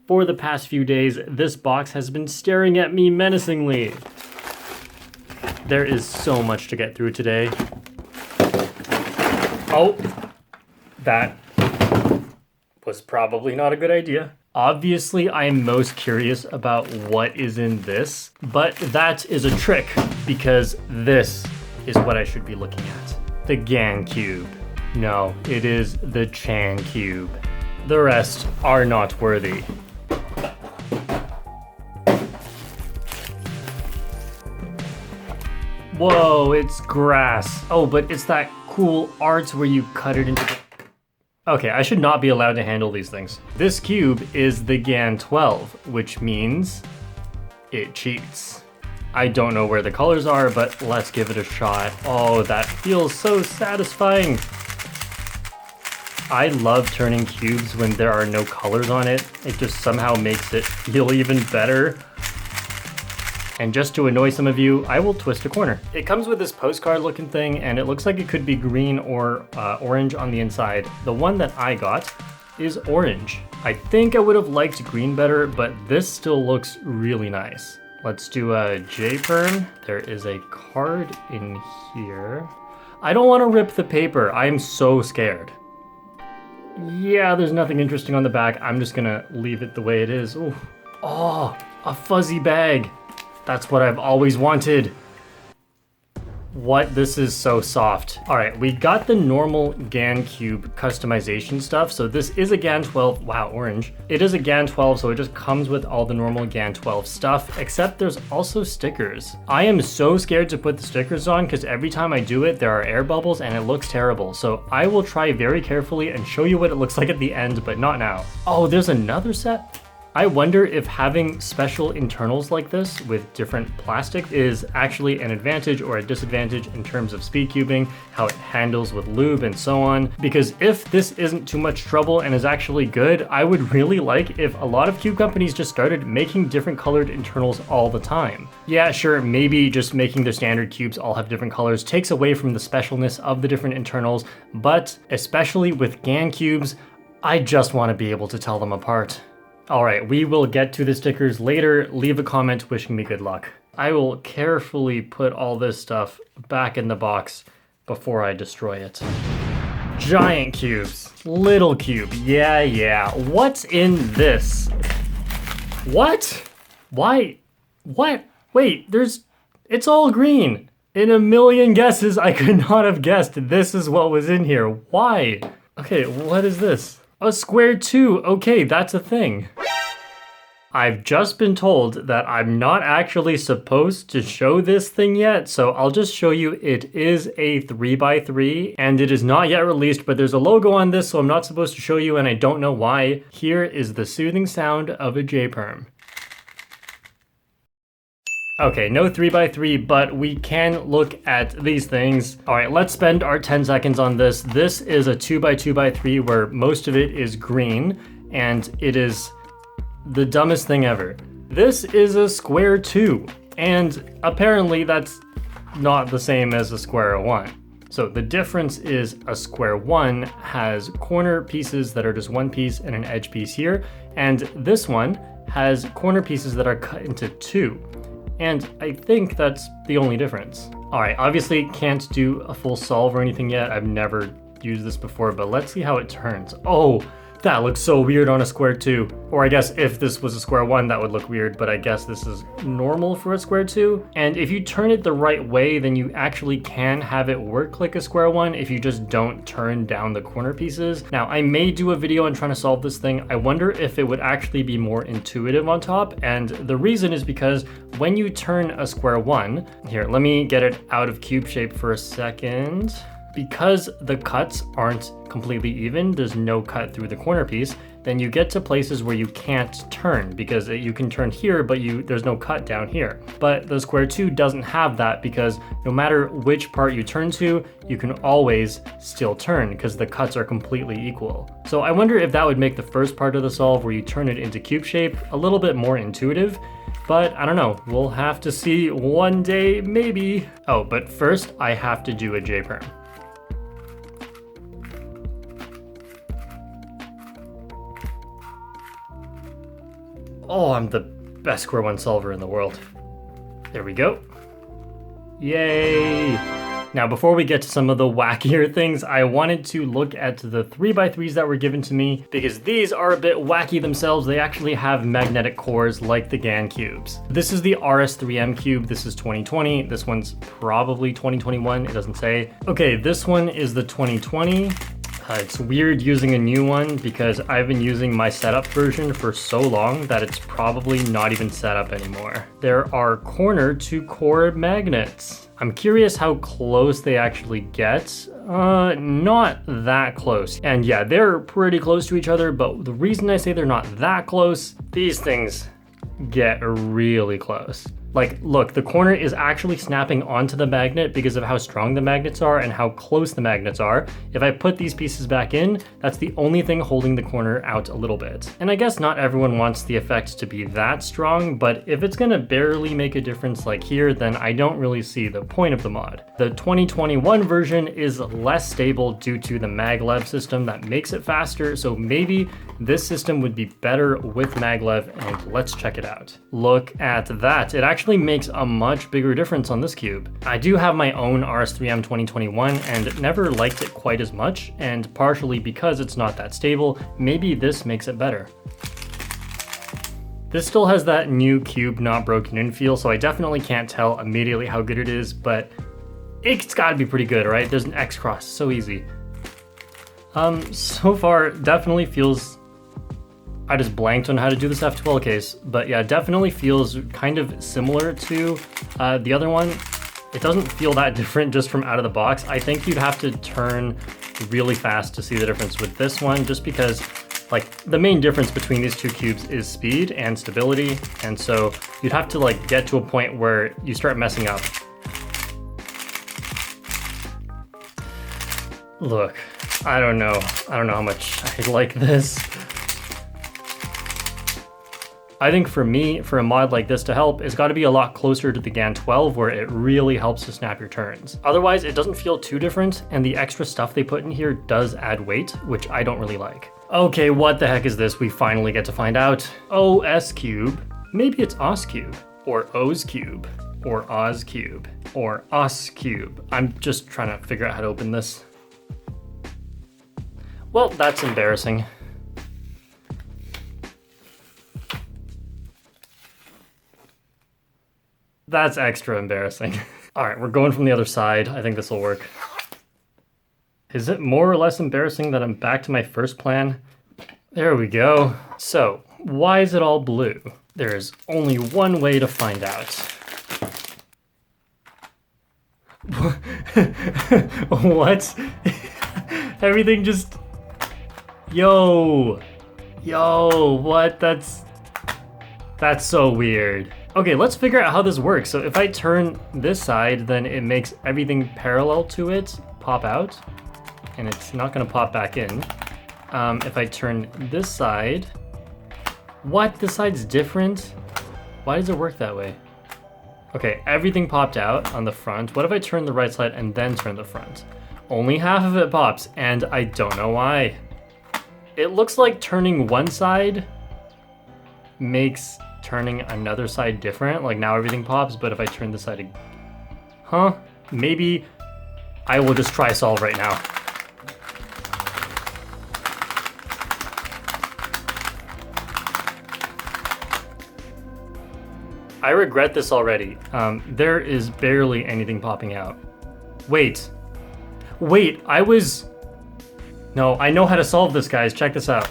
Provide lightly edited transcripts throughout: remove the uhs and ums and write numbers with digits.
For the past few days, this box has been staring at me menacingly. There is so much to get through today. Oh, that was probably not a good idea. Obviously, I am most curious about what is in this, but that is a trick because this is what I should be looking at. The GAN cube. No, it is the Chan cube. The rest are not worthy. Whoa, it's grass. Oh, but it's that cool art where you cut it into the... Okay, I should not be allowed to handle these things. This cube is the GAN 12, which means it cheats. I don't know where the colors are, but let's give it a shot. Oh, that feels so satisfying. I love turning cubes when there are no colors on it. It just somehow makes it feel even better. And just to annoy some of you, I will twist a corner. It comes with this postcard looking thing, and it looks like it could be green or orange on the inside. The one that I got is orange. I think I would have liked green better, but this still looks really nice. Let's do a J-perm. There is a card in here. I don't want to rip the paper. I am so scared. Yeah, there's nothing interesting on the back. I'm just gonna leave it the way it is. Ooh. Oh, a fuzzy bag. That's what I've always wanted. What? This is so soft. All right, we got the normal GAN cube customization stuff. So this is a GAN 12, wow, orange. It is a GAN 12, so it just comes with all the normal GAN 12 stuff, except there's also stickers. I am so scared to put the stickers on because every time I do it, there are air bubbles and it looks terrible. So I will try very carefully and show you what it looks like at the end, but not now. Oh, there's another set? I wonder if having special internals like this with different plastic is actually an advantage or a disadvantage in terms of speed cubing, how it handles with lube and so on. Because if this isn't too much trouble and is actually good, I would really like if a lot of cube companies just started making different colored internals all the time. Yeah, sure, maybe just making the standard cubes all have different colors takes away from the specialness of the different internals, but especially with GAN cubes, I just want to be able to tell them apart. All right, we will get to the stickers later. Leave a comment wishing me good luck. I will carefully put all this stuff back in the box before I destroy it. Giant cubes, little cube, yeah. What's in this? What? Why? What? Wait, it's all green. In a million guesses, I could not have guessed this is what was in here. Why? Okay, what is this? A SQUARE-2, okay, that's a thing. I've just been told that I'm not actually supposed to show this thing yet, so I'll just show you. It is a 3x3, and it is not yet released, but there's a logo on this, so I'm not supposed to show you, and I don't know why. Here is the soothing sound of a J-perm. Okay, no 3x3, but we can look at these things. All right, let's spend our 10 seconds on this. This is a 2x2x3 where most of it is green, and it is the dumbest thing ever. This is a SQUARE-2, and apparently that's not the same as a SQUARE-1. So the difference is a SQUARE-1 has corner pieces that are just one piece and an edge piece here, and this one has corner pieces that are cut into two. And I think that's the only difference. All right, obviously can't do a full solve or anything yet. I've never used this before, but let's see how it turns. Oh, that looks so weird on a SQUARE-2. Or I guess if this was a SQUARE-1, that would look weird, but I guess this is normal for a SQUARE-2. And if you turn it the right way, then you actually can have it work like a SQUARE-1 if you just don't turn down the corner pieces. Now, I may do a video on trying to solve this thing. I wonder if it would actually be more intuitive on top. And the reason is because when you turn a SQUARE-1, here, let me get it out of cube shape for a second. Because the cuts aren't completely even, there's no cut through the corner piece, then you get to places where you can't turn because you can turn here, but there's no cut down here. But the SQUARE-2 doesn't have that because no matter which part you turn to, you can always still turn because the cuts are completely equal. So I wonder if that would make the first part of the solve where you turn it into cube shape a little bit more intuitive. But I don't know, we'll have to see one day, maybe. Oh, but first I have to do a J-perm. Oh, I'm the best square one solver in the world. There we go. Yay! Now, before we get to some of the wackier things, I wanted to look at the 3x3s that were given to me because these are a bit wacky themselves. They actually have magnetic cores like the GAN cubes. This is the RS3M cube. This is 2020. This one's probably 2021. It doesn't say. Okay, this one is the 2020. It's weird using a new one because I've been using my setup version for so long that it's probably not even set up anymore. There are corner to core magnets. I'm curious how close they actually get. Not that close. And yeah, they're pretty close to each other, but the reason I say they're not that close, these things get really close. Like, look, the corner is actually snapping onto the magnet because of how strong the magnets are and how close the magnets are. If I put these pieces back in, that's the only thing holding the corner out a little bit. And I guess not everyone wants the effect to be that strong, but if it's gonna barely make a difference like here, then I don't really see the point of the mod. The 2021 version is less stable due to the maglev system that makes it faster, so maybe this system would be better with maglev, and let's check it out. Look at that. It actually makes a much bigger difference on this cube. I do have my own RS3M 2021 and never liked it quite as much, and partially because it's not that stable, maybe this makes it better. This still has that new cube not broken in feel, so I definitely can't tell immediately how good it is, but it's gotta be pretty good, right? There's an X cross, so easy. So far, definitely feels, I just blanked on how to do this F12 case, but yeah, definitely feels kind of similar to the other one. It doesn't feel that different just from out of the box. I think you'd have to turn really fast to see the difference with this one, just because like the main difference between these two cubes is speed and stability. And so you'd have to like get to a point where you start messing up. Look, I don't know how much I like this. I think for me, for a mod like this to help, it's got to be a lot closer to the GAN 12 where it really helps to snap your turns. Otherwise, it doesn't feel too different, and the extra stuff they put in here does add weight, which I don't really like. Okay, what the heck is this? We finally get to find out. OS cube. Maybe it's OS cube, or O's cube, or Oz cube, or OS cube. I'm just trying to figure out how to open this. Well, that's embarrassing. That's extra embarrassing. All right, we're going from the other side. I think this will work. Is it more or less embarrassing that I'm back to my first plan? There we go. So, why is it all blue? There's only one way to find out. What? Everything just... Yo, what? That's so weird. Okay, let's figure out how this works. So if I turn this side, then it makes everything parallel to it pop out, and it's not gonna pop back in. If I turn this side, what? This side's different? Why does it work that way? Okay, everything popped out on the front. What if I turn the right side and then turn the front? Only half of it pops, and I don't know why. It looks like turning one side makes turning another side different. Like now everything pops, but if I turn this side, huh? Maybe I will just try solve right now. I regret this already. There is barely anything popping out. Wait, no, I know how to solve this, guys. Check this out.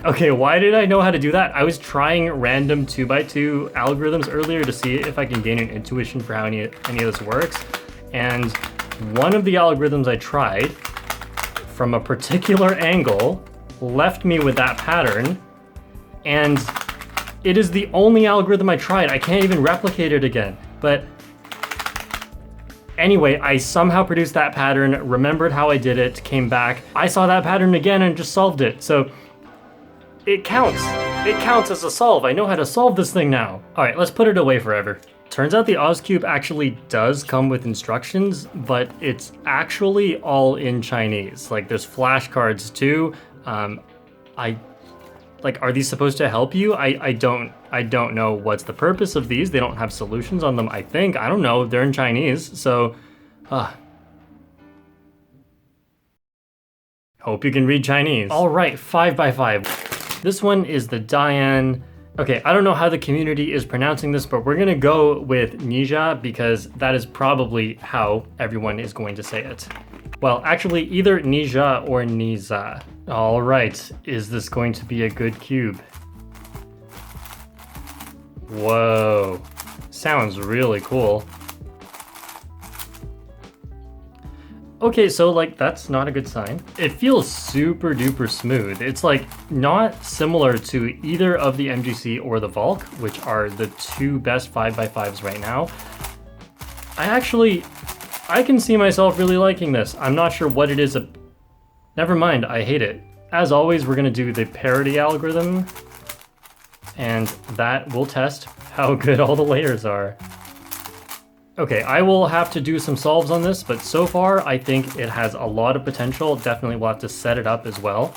Okay, why did I know how to do that? I was trying random 2x2 algorithms earlier to see if I can gain an intuition for how any of this works. And one of the algorithms I tried from a particular angle left me with that pattern. And it is the only algorithm I tried. I can't even replicate it again. But anyway, I somehow produced that pattern, remembered how I did it, came back. I saw that pattern again and just solved it. So it counts. It counts as a solve. I know how to solve this thing now. All right, let's put it away forever. Turns out the OzCube actually does come with instructions, but it's actually all in Chinese. Like there's flashcards too. Are these supposed to help you? I don't know what's the purpose of these. They don't have solutions on them, I think. I don't know. They're in Chinese, so hope you can read Chinese. All right, 5x5. This one is the Diane. Okay, I don't know how the community is pronouncing this, but we're gonna go with Nija because that is probably how everyone is going to say it. Well, actually, either Nija or Niza. All right, is this going to be a good cube? Whoa, sounds really cool. Okay, so like that's not a good sign. It feels super duper smooth. It's like not similar to either of the MGC or the Valk, which are the two best 5x5s right now. I can see myself really liking this. I'm not sure what it is. Never mind, I hate it. As always, we're gonna do the parity algorithm, and that will test how good all the layers are. Okay, I will have to do some solves on this, but so far I think it has a lot of potential. Definitely will have to set it up as well.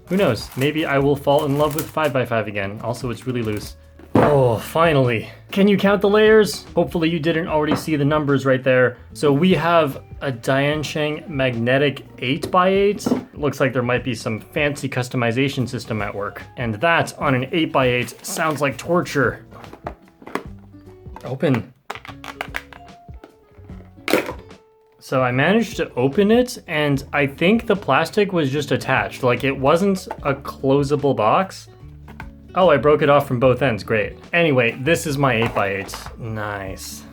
Who knows, maybe I will fall in love with 5x5 again. Also, it's really loose. Oh, finally. Can you count the layers? Hopefully you didn't already see the numbers right there. So we have a Diancheng magnetic 8x8. Looks like there might be some fancy customization system at work. And that on an 8x8 sounds like torture. Open. So I managed to open it, and I think the plastic was just attached. Like it wasn't a closable box. Oh, I broke it off from both ends, great. Anyway, this is my 8x8. Nice.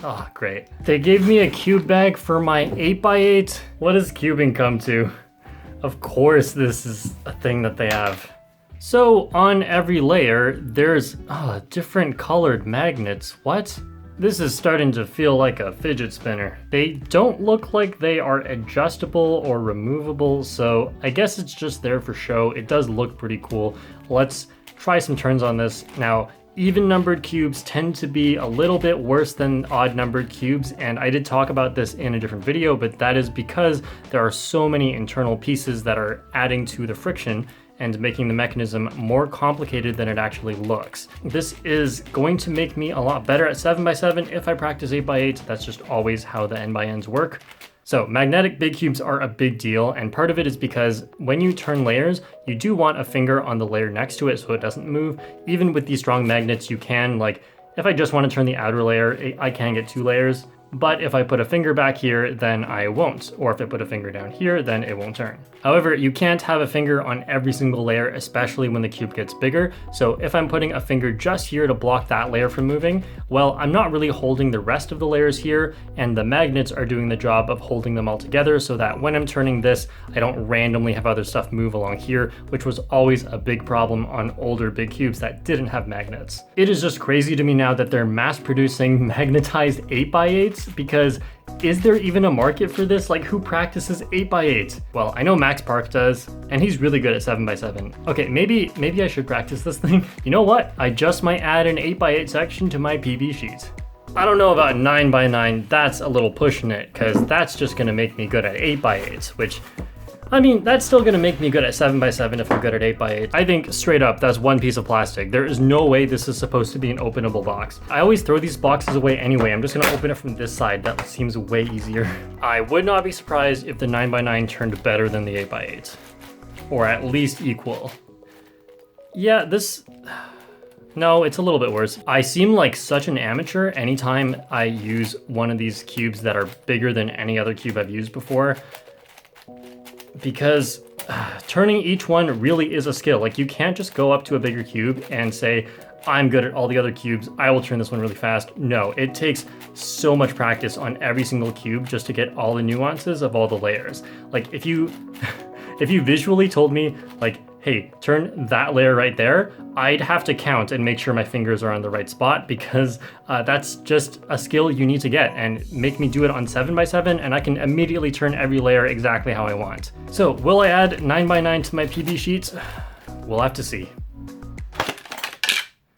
Oh, great. They gave me a cube bag for my 8x8. What does cubing come to? Of course this is a thing that they have. So on every layer, there's different colored magnets. What? This is starting to feel like a fidget spinner. They don't look like they are adjustable or removable, so I guess it's just there for show. It does look pretty cool. Let's try some turns on this. Now, even numbered cubes tend to be a little bit worse than odd numbered cubes, and I did talk about this in a different video, but that is because there are so many internal pieces that are adding to the friction and making the mechanism more complicated than it actually looks. This is going to make me a lot better at 7x7 if I practice 8x8. That's just always how the n/n's work. So magnetic big cubes are a big deal, and part of it is because when you turn layers, you do want a finger on the layer next to it so it doesn't move. Even with these strong magnets, you can, like, if I just want to turn the outer layer, I can get 2 layers. But if I put a finger back here, then I won't. Or if I put a finger down here, then it won't turn. However, you can't have a finger on every single layer, especially when the cube gets bigger. So if I'm putting a finger just here to block that layer from moving, well, I'm not really holding the rest of the layers here, and the magnets are doing the job of holding them all together so that when I'm turning this, I don't randomly have other stuff move along here, which was always a big problem on older big cubes that didn't have magnets. It is just crazy to me now that they're mass producing magnetized 8x8s, because is there even a market for this? Like, who practices 8x8? Well, I know Max Park does, and he's really good at 7x7. Okay, maybe I should practice this thing. You know what? I just might add an 8x8 section to my PB sheet. I don't know about 9x9. That's a little pushing it, because that's just gonna make me good at 8x8, which, I mean, that's still gonna make me good at 7x7 if I'm good at 8x8. I think straight up, that's one piece of plastic. There is no way this is supposed to be an openable box. I always throw these boxes away anyway. I'm just gonna open it from this side. That seems way easier. I would not be surprised if the 9x9 turned better than the 8x8, or at least equal. Yeah, no, it's a little bit worse. I seem like such an amateur anytime I use one of these cubes that are bigger than any other cube I've used before, because turning each one really is a skill. Like, you can't just go up to a bigger cube and say, I'm good at all the other cubes, I will turn this one really fast. No, it takes so much practice on every single cube just to get all the nuances of all the layers. Like, if you visually told me, like, hey, turn that layer right there, I'd have to count and make sure my fingers are on the right spot, because that's just a skill you need to get, and make me do it on 7x7 and I can immediately turn every layer exactly how I want. So will I add 9x9 to my PB sheets? We'll have to see.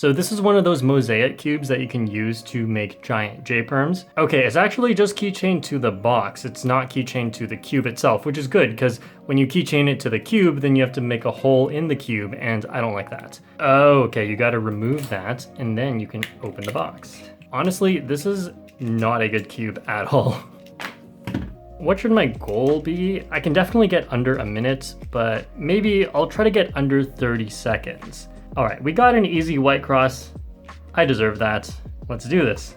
So this is one of those mosaic cubes that you can use to make giant J-perms. Okay, it's actually just keychained to the box. It's not keychained to the cube itself, which is good because when you keychain it to the cube, then you have to make a hole in the cube, and I don't like that. Oh, okay, you gotta remove that, and then you can open the box. Honestly, this is not a good cube at all. What should my goal be? I can definitely get under a minute, but maybe I'll try to get under 30 seconds. All right, we got an easy white cross. I deserve that. Let's do this.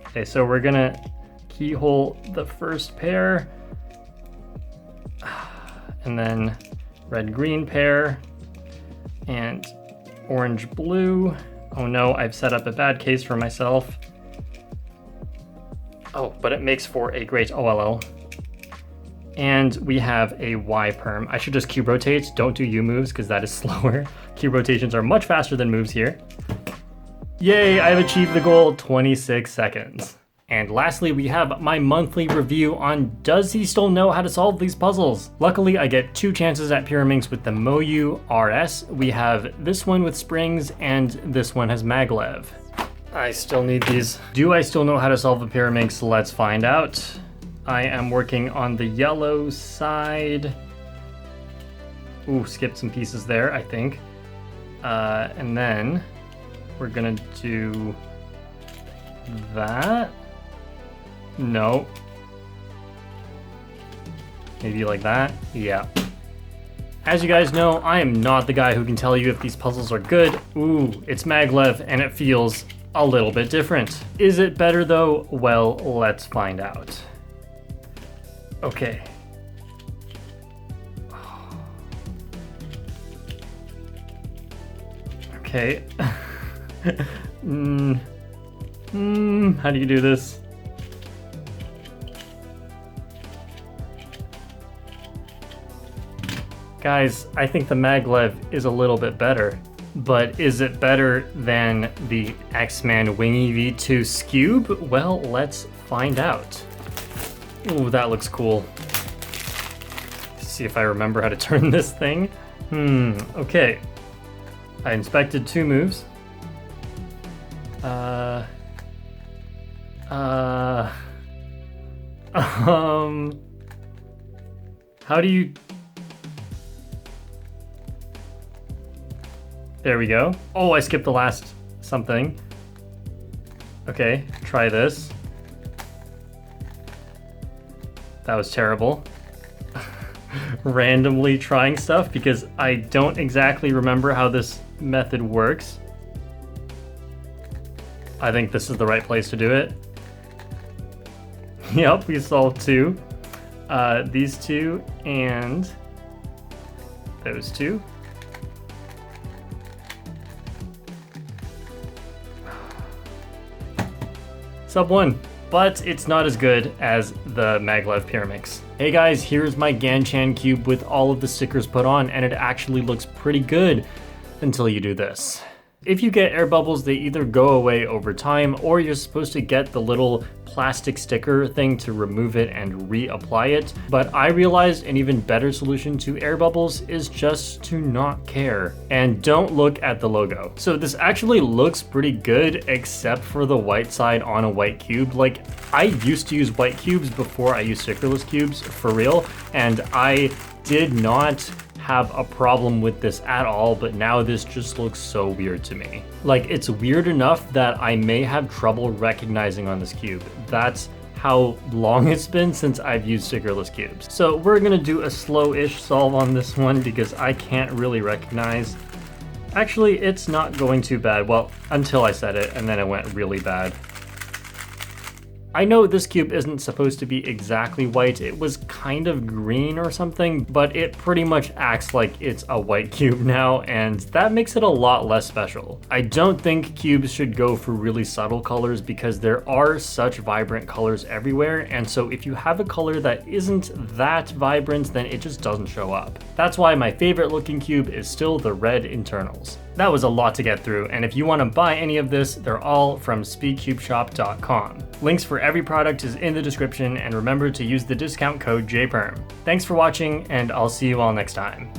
Okay, so we're gonna keyhole the first pair, and then red-green pair, and orange-blue. Oh no, I've set up a bad case for myself. Oh, but it makes for a great OLL. And we have a Y perm. I should just cube rotate. Don't do U moves because that is slower. Cube rotations are much faster than moves here. Yay, I've achieved the goal, 26 seconds. And lastly, we have my monthly review on does he still know how to solve these puzzles? Luckily, I get 2 chances at Pyraminx with the Moyu RS. We have this one with springs and this one has maglev. I still need these. Do I still know how to solve a Pyraminx? Let's find out. I am working on the yellow side. Ooh, skipped some pieces there, I think. And then we're gonna do that. No. Maybe like that? Yeah. As you guys know, I am not the guy who can tell you if these puzzles are good. Ooh, it's maglev and it feels a little bit different. Is it better though? Well, let's find out. Okay. Okay. How do you do this? Guys, I think the maglev is a little bit better. But is it better than the X-Man Wingy V2 Scube? Well, let's find out. Ooh, that looks cool. Let's see if I remember how to turn this thing. Okay. I inspected 2 moves. How do you... There we go. Oh, I skipped the last something. Okay, try this. That was terrible. Randomly trying stuff because I don't exactly remember how this method works. I think this is the right place to do it. Yep, we solved 2. These 2 and those 2. Sub 1. But it's not as good as the maglev Pyraminx. Hey guys, here's my GAN Chan cube with all of the stickers put on, and it actually looks pretty good until you do this. If you get air bubbles, they either go away over time, or you're supposed to get the little plastic sticker thing to remove it and reapply it. But I realized an even better solution to air bubbles is just to not care and don't look at the logo. So this actually looks pretty good except for the white side on a white cube. Like, I used to use white cubes before I used stickerless cubes, for real, and I did not have a problem with this at all, but now this just looks so weird to me. Like, it's weird enough that I may have trouble recognizing on this cube. That's how long it's been since I've used stickerless cubes. So we're gonna do a slow-ish solve on this one because I can't really recognize. Actually, it's not going too bad. Well, until I said it, and then it went really bad. I know this cube isn't supposed to be exactly white. It was kind of green or something, but it pretty much acts like it's a white cube now, and that makes it a lot less special. I don't think cubes should go for really subtle colors because there are such vibrant colors everywhere, and so if you have a color that isn't that vibrant, then it just doesn't show up. That's why my favorite looking cube is still the red internals. That was a lot to get through, and if you want to buy any of this, they're all from speedcubeshop.com. Links for every product is in the description, and remember to use the discount code JPERM. Thanks for watching, and I'll see you all next time.